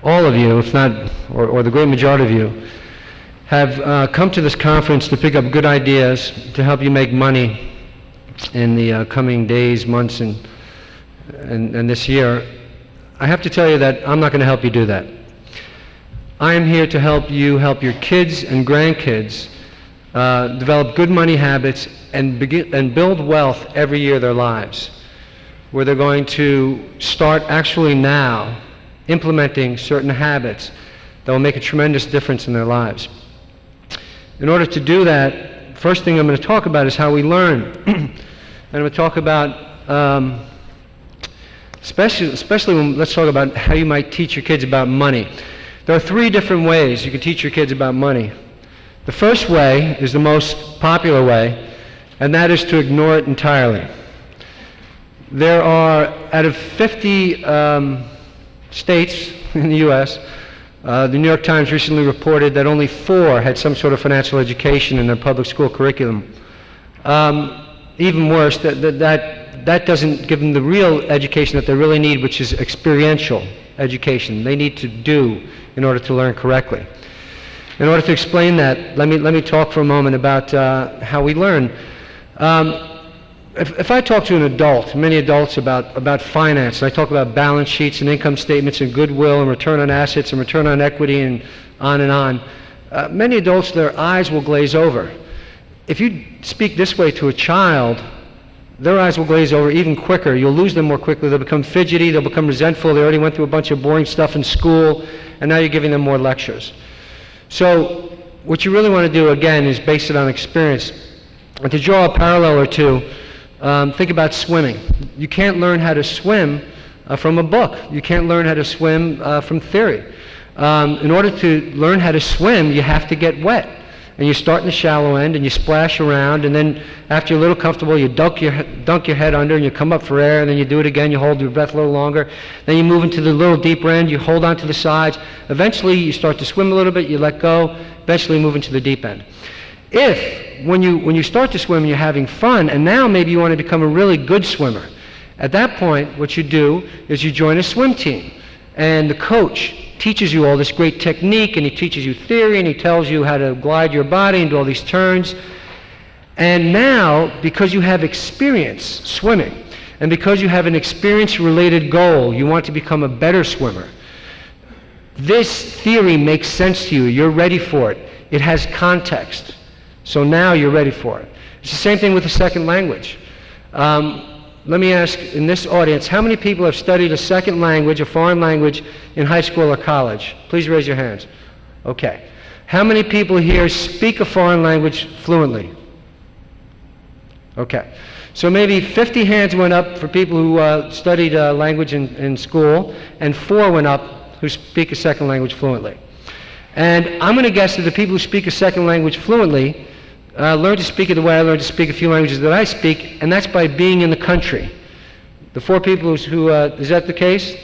all of you, if not, or the great majority of you, have come to this conference to pick up good ideas to help you make money in the coming days, months, and this year. I have to tell you that I'm not going to help you do that. I am here to help you help your kids and grandkids develop good money habits and build wealth every year of their lives, where they're going to start actually now implementing certain habits that will make a tremendous difference in their lives. In order to do that, first thing I'm going to talk about is how we learn. And I'm going to talk about, especially when, let's talk about how you might teach your kids about money. There are three different ways you can teach your kids about money. The first way is the most popular way, and that is to ignore it entirely. There are, out of 50 states in the U.S., the New York Times recently reported that only 4 had some sort of financial education in their public school curriculum. Even worse, that doesn't give them the real education that they really need, which is experiential education. They need to do in order to learn correctly. In order to explain that, let me talk for a moment about how we learn. If I talk to an adult, many adults, about finance, and I talk about balance sheets and income statements and goodwill and return on assets and return on equity and on, many adults, their eyes will glaze over. If you speak this way to a child, their eyes will glaze over even quicker. You'll lose them more quickly. They'll become fidgety. They'll become resentful. They already went through a bunch of boring stuff in school, and now you're giving them more lectures. So what you really want to do, again, is base it on experience. And to draw a parallel or two, think about swimming. You can't learn how to swim from a book. You can't learn how to swim from theory. In order to learn how to swim, you have to get wet. And you start in the shallow end and you splash around, and then after you're a little comfortable, you dunk your head under and you come up for air, and then you do it again, you hold your breath a little longer. Then you move into the little deeper end, you hold on to the sides. Eventually you start to swim a little bit, you let go, eventually move into the deep end. If, when you start to swim, you're having fun, and now maybe you want to become a really good swimmer, at that point what you do is you join a swim team, and the coach teaches you all this great technique, and he teaches you theory, and he tells you how to glide your body and do all these turns. And now, because you have experience swimming, and because you have an experience-related goal, you want to become a better swimmer, this theory makes sense to you. You're ready for it. It has context. So now you're ready for it. It's the same thing with the second language. Let me ask, in this audience, how many people have studied a second language, a foreign language, in high school or college? Please raise your hands. Okay. How many people here speak a foreign language fluently? Okay. So maybe 50 hands went up for people who studied language in school, and 4 went up who speak a second language fluently. And I'm going to guess that the people who speak a second language fluently learn to speak it the way I learned to speak a few languages that I speak, and that's by being in the country. The 4 people who is that the case?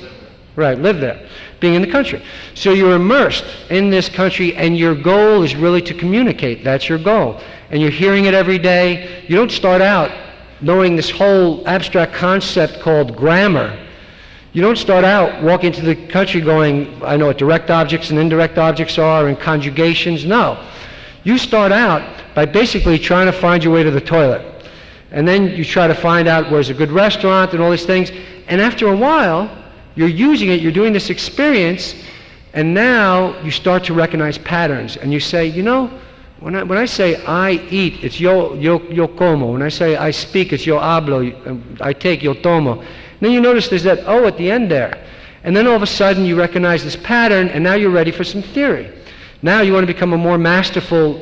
Right, live there. Being in the country. So you're immersed in this country, and your goal is really to communicate. That's your goal. And you're hearing it every day. You don't start out knowing this whole abstract concept called grammar. You don't start out walking into the country going, I know what direct objects and indirect objects are and conjugations. No. You start out by basically trying to find your way to the toilet. And then you try to find out where's a good restaurant and all these things. And after a while, you're using it, you're doing this experience, and now you start to recognize patterns. And you say, you know, when I say I eat, it's yo como. When I say I speak, it's yo hablo, I take, yo tomo. Then you notice there's that O at the end there. And then all of a sudden you recognize this pattern, and now you're ready for some theory. Now you want to become a more masterful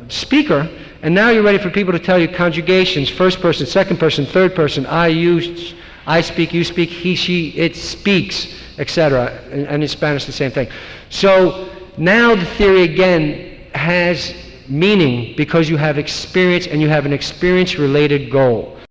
speaker, and now you're ready for people to tell you conjugations, first person, second person, third person, I, you, I speak, you speak, he, she, it speaks, etc. And in Spanish the same thing. So now the theory again has meaning because you have experience and you have an experience-related goal.